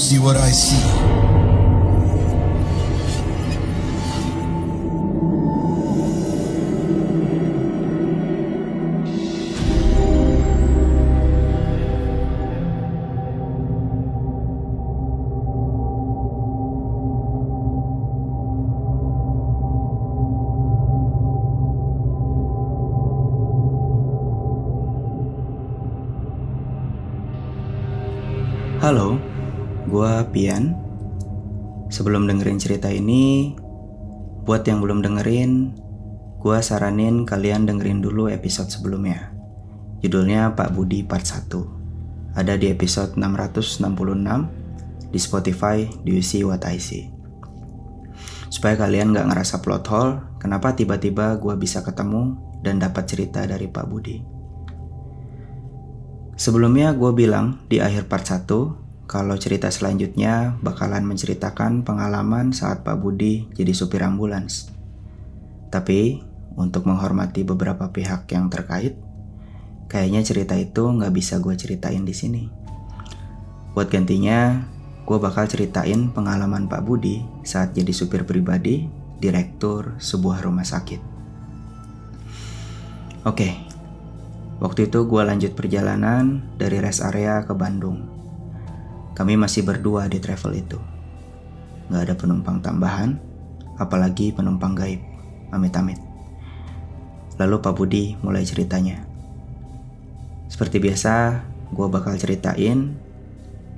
see what I see? Halo, gua Pian. Sebelum dengerin cerita ini, buat yang belum dengerin, gua saranin kalian dengerin dulu episode sebelumnya. Judulnya Pak Budi Part 1. Ada di episode 666 di Spotify, Do You See What I See. Supaya kalian gak ngerasa plot hole, kenapa tiba-tiba gua bisa ketemu dan dapat cerita dari Pak Budi. Sebelumnya gue bilang di akhir part 1 kalau cerita selanjutnya bakalan menceritakan pengalaman saat Pak Budi jadi supir ambulans. Tapi untuk menghormati beberapa pihak yang terkait, kayaknya cerita itu gak bisa gue ceritain di sini. Buat gantinya, gue bakal ceritain pengalaman Pak Budi saat jadi supir pribadi, direktur sebuah rumah sakit. Oke. Waktu itu gue lanjut perjalanan dari rest area ke Bandung. Kami masih berdua di travel itu. Gak ada penumpang tambahan, apalagi penumpang gaib. Amit-amit. Lalu Pak Budi mulai ceritanya. Seperti biasa, gue bakal ceritain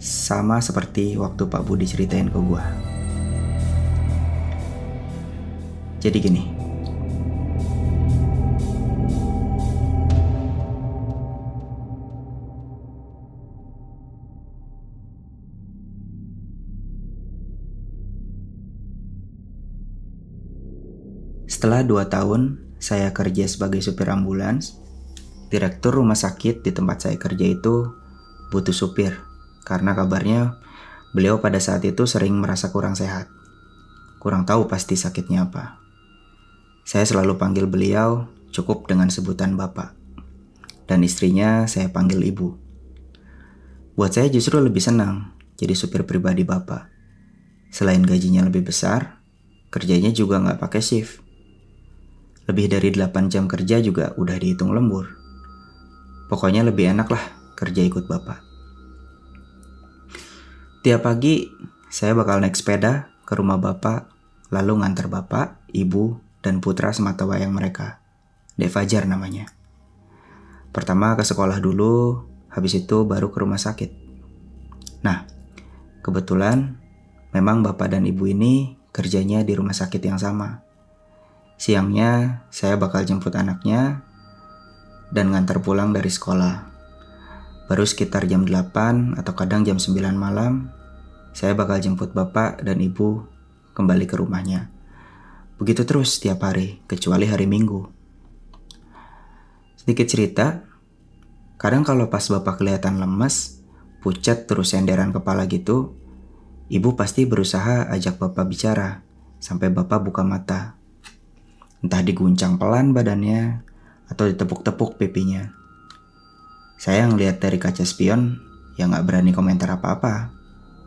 sama seperti waktu Pak Budi ceritain ke gue. Jadi gini. Setelah 2 tahun saya kerja sebagai supir ambulans, direktur rumah sakit di tempat saya kerja itu butuh supir karena kabarnya beliau pada saat itu sering merasa kurang sehat. Kurang tahu pasti sakitnya apa. Saya selalu panggil beliau cukup dengan sebutan Bapak. Dan istrinya saya panggil Ibu. Buat saya justru lebih senang jadi supir pribadi Bapak. Selain gajinya lebih besar, kerjanya juga nggak pakai shift. Lebih dari 8 jam kerja juga udah dihitung lembur. Pokoknya lebih enak lah kerja ikut Bapak. Tiap pagi saya bakal naik sepeda ke rumah Bapak, lalu nganter Bapak, Ibu, dan putra sematawayang mereka. Dek Fajar namanya. Pertama ke sekolah dulu, habis itu baru ke rumah sakit. Nah, kebetulan memang Bapak dan Ibu ini kerjanya di rumah sakit yang sama. Siangnya saya bakal jemput anaknya dan ngantar pulang dari sekolah. Baru sekitar jam 8 atau kadang jam 9 malam, saya bakal jemput Bapak dan Ibu kembali ke rumahnya. Begitu terus setiap hari, kecuali hari Minggu. Sedikit cerita, kadang kalau pas Bapak kelihatan lemes, pucat terus senderan kepala gitu, Ibu pasti berusaha ajak Bapak bicara, sampai Bapak buka mata. Entah diguncang pelan badannya, atau ditepuk-tepuk pipinya. Saya ngeliat dari kaca spion, ya gak berani komentar apa-apa.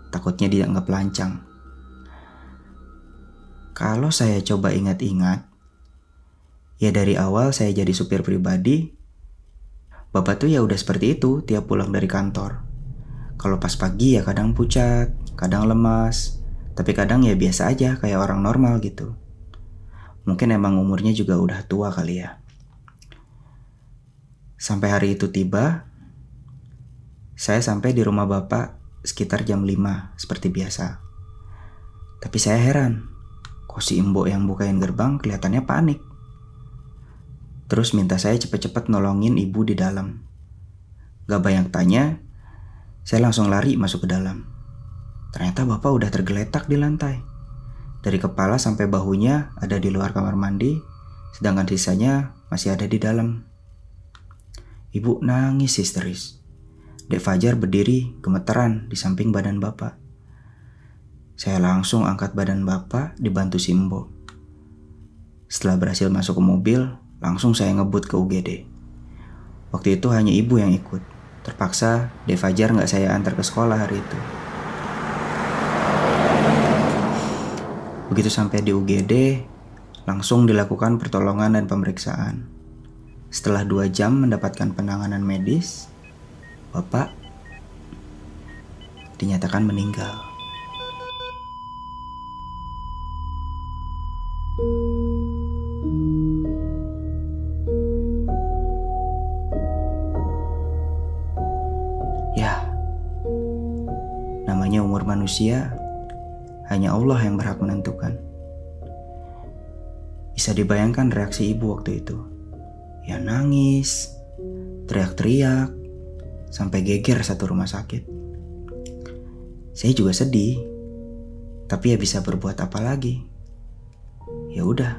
Takutnya dianggap lancang. Kalau saya coba ingat-ingat, ya dari awal saya jadi supir pribadi, Bapak tuh ya udah seperti itu tiap pulang dari kantor. Kalau pas pagi ya kadang pucat, kadang lemas, tapi kadang ya biasa aja kayak orang normal gitu. Mungkin emang umurnya juga udah tua kali ya. Sampai hari itu tiba, saya sampai di rumah Bapak sekitar jam 5 seperti biasa. Tapi saya heran, kok si Mbok yang bukain gerbang kelihatannya panik. Terus minta saya cepet-cepet nolongin Ibu di dalam. Gak banyak tanya, saya langsung lari masuk ke dalam. Ternyata Bapak udah tergeletak di lantai. Dari kepala sampai bahunya ada di luar kamar mandi, sedangkan sisanya masih ada di dalam. Ibu nangis histeris. Dek Fajar berdiri gemeteran di samping badan Bapak. Saya langsung angkat badan Bapak dibantu si Mbok. Setelah berhasil masuk ke mobil, langsung saya ngebut ke UGD. Waktu itu hanya Ibu yang ikut. Terpaksa Dek Fajar gak saya antar ke sekolah hari itu. Begitu sampai di UGD, langsung dilakukan pertolongan dan pemeriksaan. Setelah 2 jam mendapatkan penanganan medis, Bapak dinyatakan meninggal. Ya, namanya umur manusia, hanya Allah yang berhak menentukan. Bisa dibayangkan reaksi ibu waktu itu. Ya nangis, teriak-teriak, sampai geger satu rumah sakit. Saya juga sedih, tapi ya bisa berbuat apa lagi. Ya udah,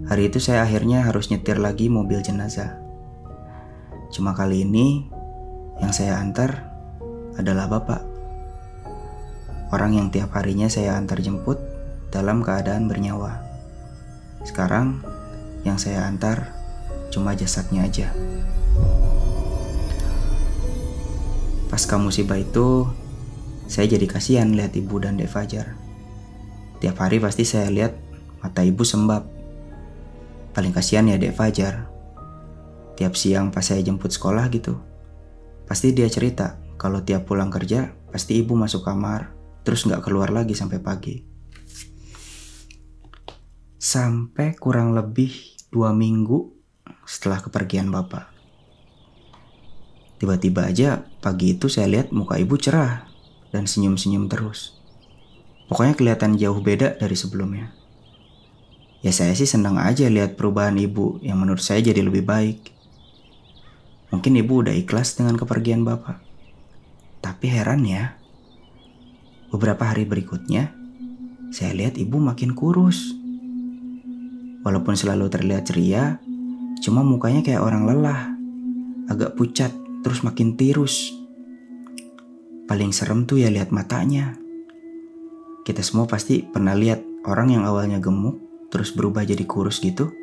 hari itu saya akhirnya harus nyetir lagi mobil jenazah. Cuma kali ini yang saya antar adalah Bapak. Orang yang tiap harinya saya antar jemput dalam keadaan bernyawa. Sekarang yang saya antar cuma jasadnya aja. Pasca musibah itu, saya jadi kasihan lihat ibu dan Dek Fajar. Tiap hari pasti saya lihat mata ibu sembab. Paling kasihan ya Dek Fajar. Tiap siang pas saya jemput sekolah gitu, pasti dia cerita kalau tiap pulang kerja pasti ibu masuk kamar terus gak keluar lagi sampai pagi. Sampai kurang lebih 2 minggu setelah kepergian Bapak. Tiba-tiba aja pagi itu saya lihat muka ibu cerah dan senyum-senyum terus. Pokoknya kelihatan jauh beda dari sebelumnya. Ya saya sih senang aja lihat perubahan ibu yang menurut saya jadi lebih baik. Mungkin ibu udah ikhlas dengan kepergian Bapak. Tapi heran ya, beberapa hari berikutnya saya lihat ibu makin kurus. Walaupun selalu terlihat ceria, cuma mukanya kayak orang lelah, agak pucat, terus makin tirus. Paling serem tuh ya lihat matanya. Kita semua pasti pernah lihat orang yang awalnya gemuk, terus berubah jadi kurus gitu.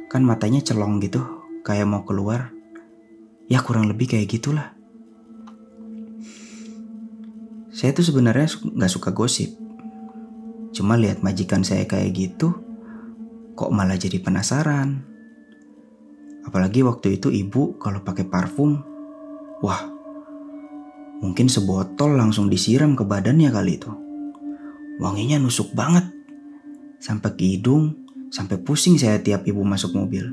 Kan matanya celong gitu, kayak mau keluar. Ya kurang lebih kayak gitulah. Saya tuh sebenarnya gak suka gosip. Cuma lihat majikan saya kayak gitu, kok malah jadi penasaran. Apalagi waktu itu ibu kalau pakai parfum, wah, mungkin sebotol langsung disiram ke badannya kali itu. Wanginya nusuk banget, sampai ke hidung, sampai pusing saya tiap ibu masuk mobil.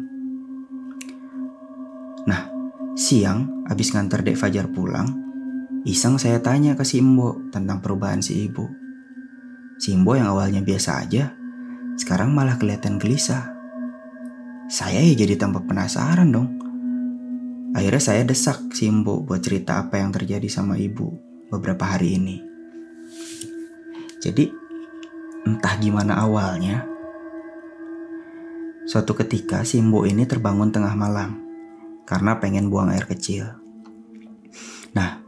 Nah, siang abis nganter Dek Fajar pulang, iseng saya tanya ke si Mbok tentang perubahan si ibu. Si Mbok yang awalnya biasa aja, sekarang malah kelihatan gelisah. Saya ya jadi tambah penasaran dong. Akhirnya saya desak si Mbok buat cerita apa yang terjadi sama ibu beberapa hari ini. Jadi entah gimana awalnya, suatu ketika si Mbok ini terbangun tengah malam karena pengen buang air kecil. Nah,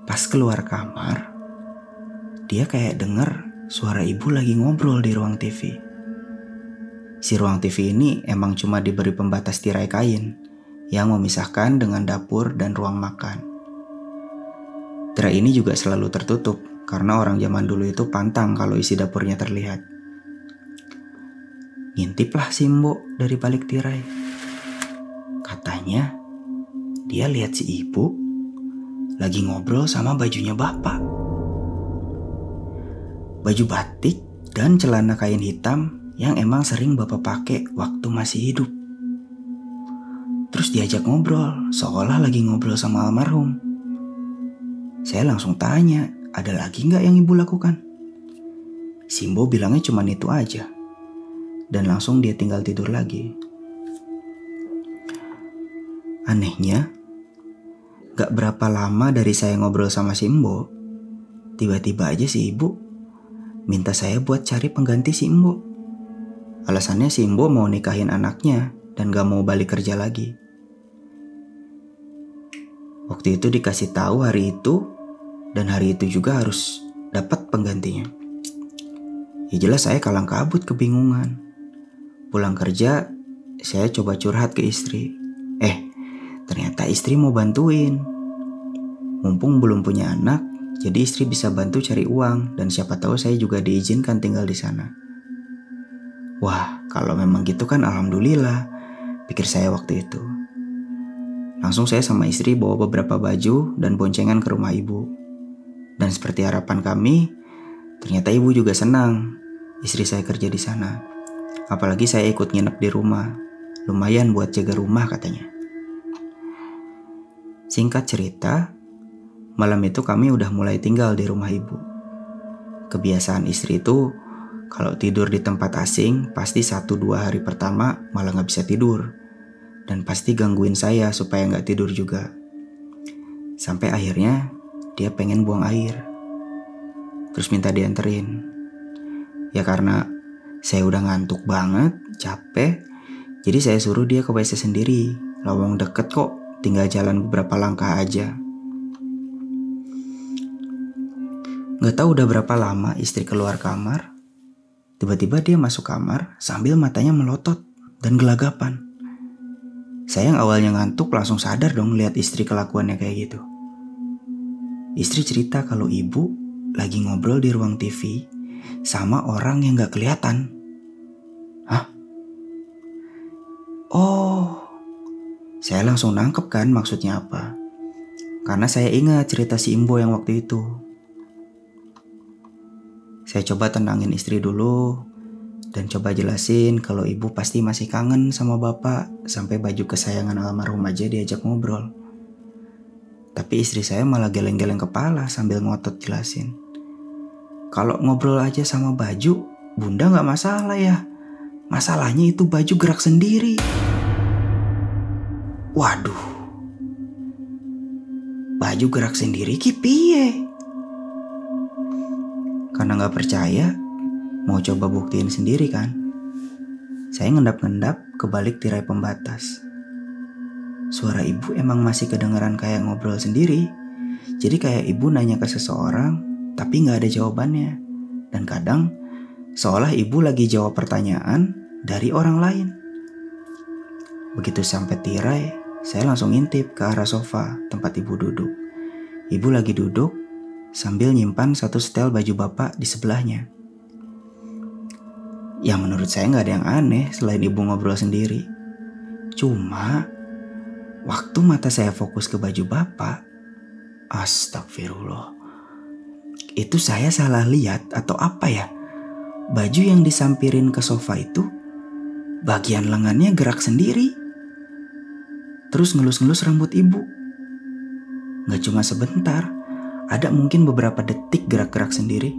pas keluar kamar, dia kayak denger suara ibu lagi ngobrol di ruang TV. Si ruang TV ini emang cuma diberi pembatas tirai kain yang memisahkan dengan dapur dan ruang makan. Tirai ini juga selalu tertutup karena orang zaman dulu itu pantang kalau isi dapurnya terlihat. Ngintiplah si Mbok dari balik tirai. Katanya dia lihat si ibu lagi ngobrol sama bajunya Bapak. Baju batik dan celana kain hitam yang emang sering Bapak pakai waktu masih hidup. Terus diajak ngobrol, seolah lagi ngobrol sama almarhum. Saya langsung tanya, ada lagi gak yang ibu lakukan? Simbo bilangnya cuma itu aja. Dan langsung dia tinggal tidur lagi. Anehnya, gak berapa lama dari saya ngobrol sama Simbo, tiba-tiba aja si ibu minta saya buat cari pengganti Simbo. Alasannya Simbo mau nikahin anaknya dan gak mau balik kerja lagi. Waktu itu dikasih tahu hari itu, dan hari itu juga harus dapat penggantinya. Ya jelas saya kalang kabut kebingungan. Pulang kerja, saya coba curhat ke istri. Ternyata istri mau bantuin. Mumpung belum punya anak, Jadi istri bisa bantu cari uang dan siapa tahu saya juga diizinkan tinggal di sana. Wah, kalau memang gitu kan alhamdulillah, pikir saya waktu itu. Langsung saya sama istri bawa beberapa baju dan boncengan ke rumah ibu. Dan seperti harapan kami, ternyata ibu juga senang istri saya kerja di sana. Apalagi saya ikut nginep di rumah. Lumayan buat jaga rumah katanya. Singkat cerita, malam itu kami udah mulai tinggal di rumah ibu. Kebiasaan istri itu kalau tidur di tempat asing pasti 1-2 hari pertama malah gak bisa tidur. Dan pasti gangguin saya supaya gak tidur juga. Sampai akhirnya dia pengen buang air. Terus minta dianterin. Ya karena saya udah ngantuk banget, capek. Jadi saya suruh dia ke WC sendiri. Lowong deket kok, tinggal jalan beberapa langkah aja. Gak tahu udah berapa lama istri keluar kamar. Tiba-tiba dia masuk kamar sambil matanya melotot dan gelagapan. Saya yang awalnya ngantuk langsung sadar dong lihat istri kelakuannya kayak gitu. Istri cerita kalau ibu lagi ngobrol di ruang TV sama orang yang gak kelihatan. Hah? Oh, saya langsung nangkep kan maksudnya apa. Karena saya ingat cerita si Imbo yang waktu itu. Saya coba tenangin istri dulu dan coba jelasin kalau ibu pasti masih kangen sama bapak sampai baju kesayangan almarhum aja diajak ngobrol. Tapi istri saya malah geleng-geleng kepala sambil ngotot jelasin. Kalau ngobrol aja sama baju, bunda gak masalah ya. Masalahnya itu baju gerak sendiri. Waduh. Baju gerak sendiri ki piye? Karena gak percaya, mau coba buktiin sendiri kan. Saya ngendap-ngendap ke balik tirai pembatas. Suara ibu emang masih kedengeran kayak ngobrol sendiri. Jadi kayak ibu nanya ke seseorang, tapi gak ada jawabannya. Dan kadang, seolah ibu lagi jawab pertanyaan dari orang lain. Begitu sampai tirai, saya langsung ngintip ke arah sofa tempat ibu duduk. Ibu lagi duduk sambil nyimpan satu setel baju bapak di sebelahnya. Ya menurut saya gak ada yang aneh selain ibu ngobrol sendiri. Cuma waktu mata saya fokus ke baju bapak, astagfirullah, itu saya salah lihat atau apa ya? Baju yang disampirin ke sofa itu bagian lengannya gerak sendiri. Terus ngelus-ngelus rambut ibu. Gak cuma sebentar, ada mungkin beberapa detik gerak-gerak sendiri.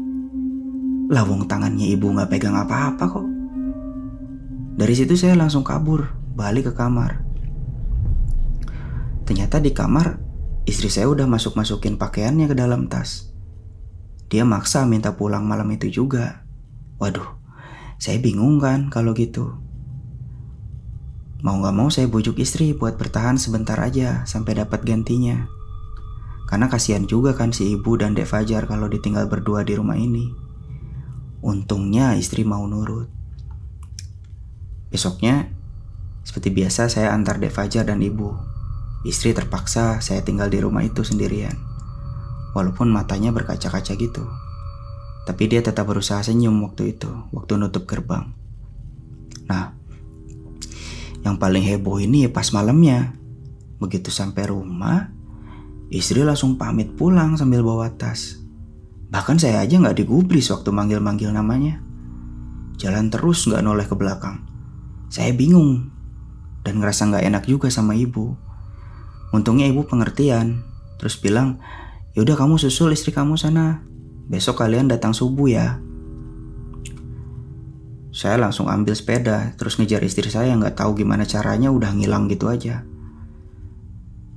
Lawong tangannya ibu gak pegang apa-apa kok. Dari situ saya langsung kabur, balik ke kamar. Ternyata di kamar, istri saya udah masukin pakaiannya ke dalam tas. Dia maksa minta pulang malam itu juga. Waduh, saya bingung kan kalau gitu. Mau gak mau saya bujuk istri buat bertahan sebentar aja sampai dapat gantinya. Karena kasihan juga kan si ibu dan Dek Fajar kalau ditinggal berdua di rumah ini. Untungnya istri mau nurut. Besoknya, seperti biasa saya antar Dek Fajar dan ibu. Istri terpaksa saya tinggal di rumah itu sendirian. Walaupun matanya berkaca-kaca gitu. Tapi dia tetap berusaha senyum waktu itu, waktu nutup gerbang. Nah, yang paling heboh ini ya pas malamnya. Begitu sampai rumah, istri langsung pamit pulang sambil bawa tas. Bahkan saya aja gak digubris waktu manggil-manggil namanya. Jalan terus gak noleh ke belakang. Saya bingung dan ngerasa gak enak juga sama ibu. Untungnya ibu pengertian. Terus bilang, yaudah kamu susul istri kamu sana. Besok kalian datang subuh ya. Saya langsung ambil sepeda, terus ngejar istri saya yang gak tahu gimana caranya udah ngilang gitu aja.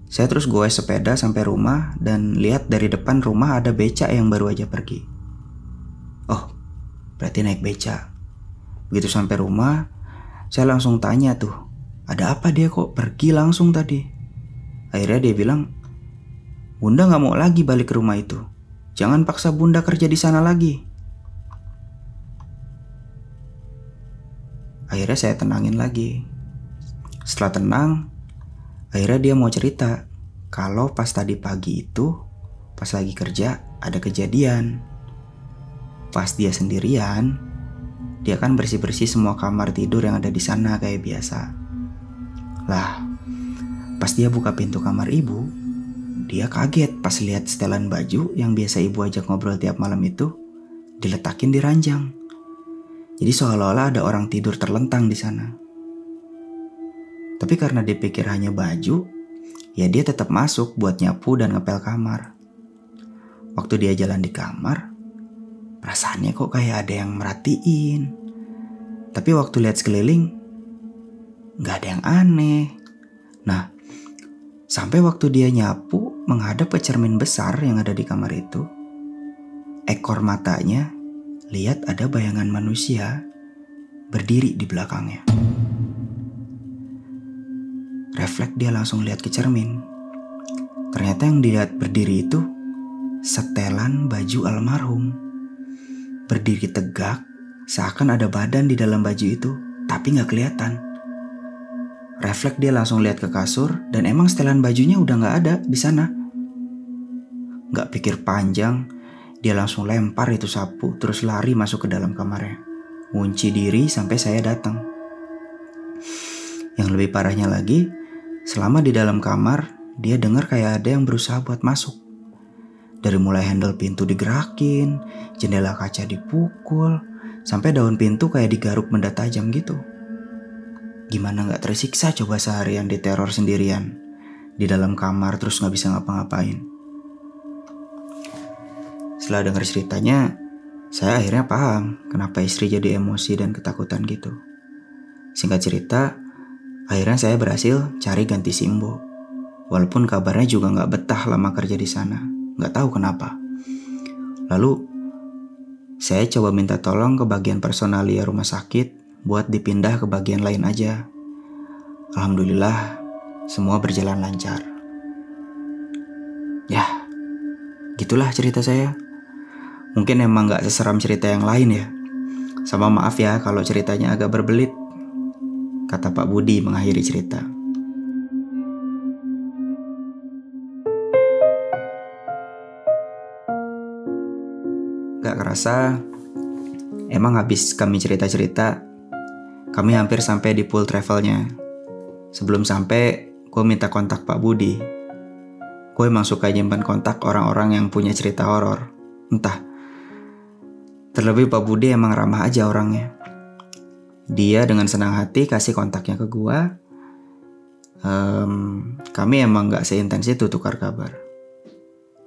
Saya terus goes sepeda sampai rumah dan lihat dari depan rumah ada becak yang baru aja pergi. Oh, berarti naik becak. Begitu sampai rumah, saya langsung tanya tuh, ada apa dia kok pergi langsung tadi? Akhirnya dia bilang, bunda gak mau lagi balik ke rumah itu. Jangan paksa bunda kerja di sana lagi. Akhirnya saya tenangin lagi. Setelah tenang, akhirnya dia mau cerita kalau pas tadi pagi itu pas lagi kerja ada kejadian. Pas dia sendirian, dia kan bersih-bersih semua kamar tidur yang ada di sana kayak biasa. Lah, pas dia buka pintu kamar ibu, dia kaget pas lihat setelan baju yang biasa ibu ajak ngobrol tiap malam itu diletakin di ranjang. Jadi seolah-olah ada orang tidur terlentang di sana. Tapi karena dia pikir hanya baju, ya dia tetap masuk buat nyapu dan ngepel kamar. Waktu dia jalan di kamar, perasaannya kok kayak ada yang merhatiin. Tapi waktu lihat sekeliling, gak ada yang aneh. Nah, sampai waktu dia nyapu menghadap ke cermin besar yang ada di kamar itu, ekor matanya lihat ada bayangan manusia berdiri di belakangnya. Refleks dia langsung lihat ke cermin. Ternyata yang dilihat berdiri itu setelan baju almarhum. Berdiri tegak, seakan ada badan di dalam baju itu, tapi gak kelihatan. Refleks dia langsung lihat ke kasur, dan emang setelan bajunya udah gak ada di sana. Gak pikir panjang, dia langsung lempar itu sapu, terus lari masuk ke dalam kamarnya. Ngunci diri sampai saya datang. Yang lebih parahnya lagi, selama di dalam kamar, dia dengar kayak ada yang berusaha buat masuk. Dari mulai handle pintu digerakin, jendela kaca dipukul, sampai daun pintu kayak digaruk benda tajam gitu. Gimana gak tersiksa coba seharian diteror sendirian di dalam kamar terus gak bisa ngapa-ngapain. Setelah dengar ceritanya, saya akhirnya paham kenapa istri jadi emosi dan ketakutan gitu. Singkat cerita, akhirnya saya berhasil cari ganti Simbo. Walaupun kabarnya juga gak betah lama kerja di sana, gak tahu kenapa. Lalu, saya coba minta tolong ke bagian personalia rumah sakit buat dipindah ke bagian lain aja. Alhamdulillah, semua berjalan lancar. Ya, gitulah cerita saya. Mungkin emang gak seseram cerita yang lain ya. Sama maaf ya kalau ceritanya agak berbelit, kata Pak Budi mengakhiri cerita. Gak kerasa, emang habis kami cerita-cerita, kami hampir sampai di pool travelnya. Sebelum sampai, gue minta kontak Pak Budi. Gue emang suka nyimpan kontak orang-orang yang punya cerita horor. Entah, terlebih Pak Budi emang ramah aja orangnya. Dia dengan senang hati kasih kontaknya ke gue. Kami emang gak seintens itu tukar kabar.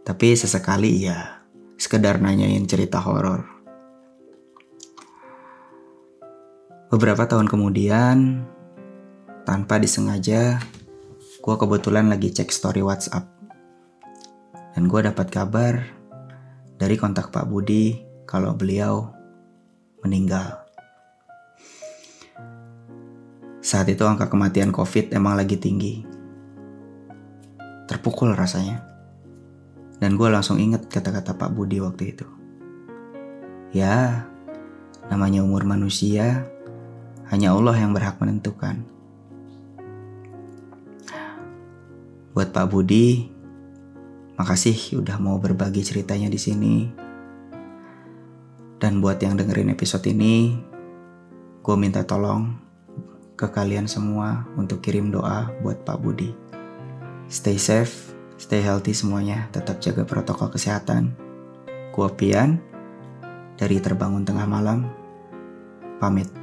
Tapi sesekali ya, sekedar nanyain cerita horor. Beberapa tahun kemudian, tanpa disengaja, gue kebetulan lagi cek story WhatsApp. Dan gue dapat kabar dari kontak Pak Budi kalau beliau meninggal. Saat itu angka kematian COVID emang lagi tinggi. Terpukul rasanya. Dan gue langsung inget kata-kata Pak Budi waktu itu. Ya, namanya umur manusia, hanya Allah yang berhak menentukan. Buat Pak Budi, makasih udah mau berbagi ceritanya di sini. Dan buat yang dengerin episode ini, gue minta tolong ke kalian semua untuk kirim doa buat Pak Budi. Stay safe, stay healthy semuanya, tetap jaga protokol kesehatan. Gua Pian, dari Terbangun Tengah Malam, pamit.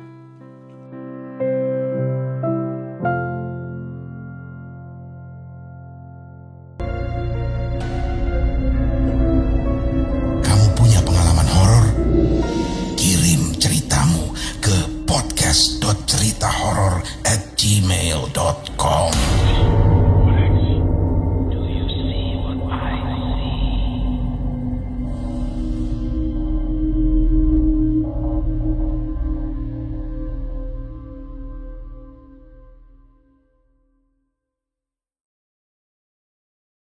Kamu punya pengalaman horor? Kirim ceritamu ke podcast.ceritahoror@gmail.com.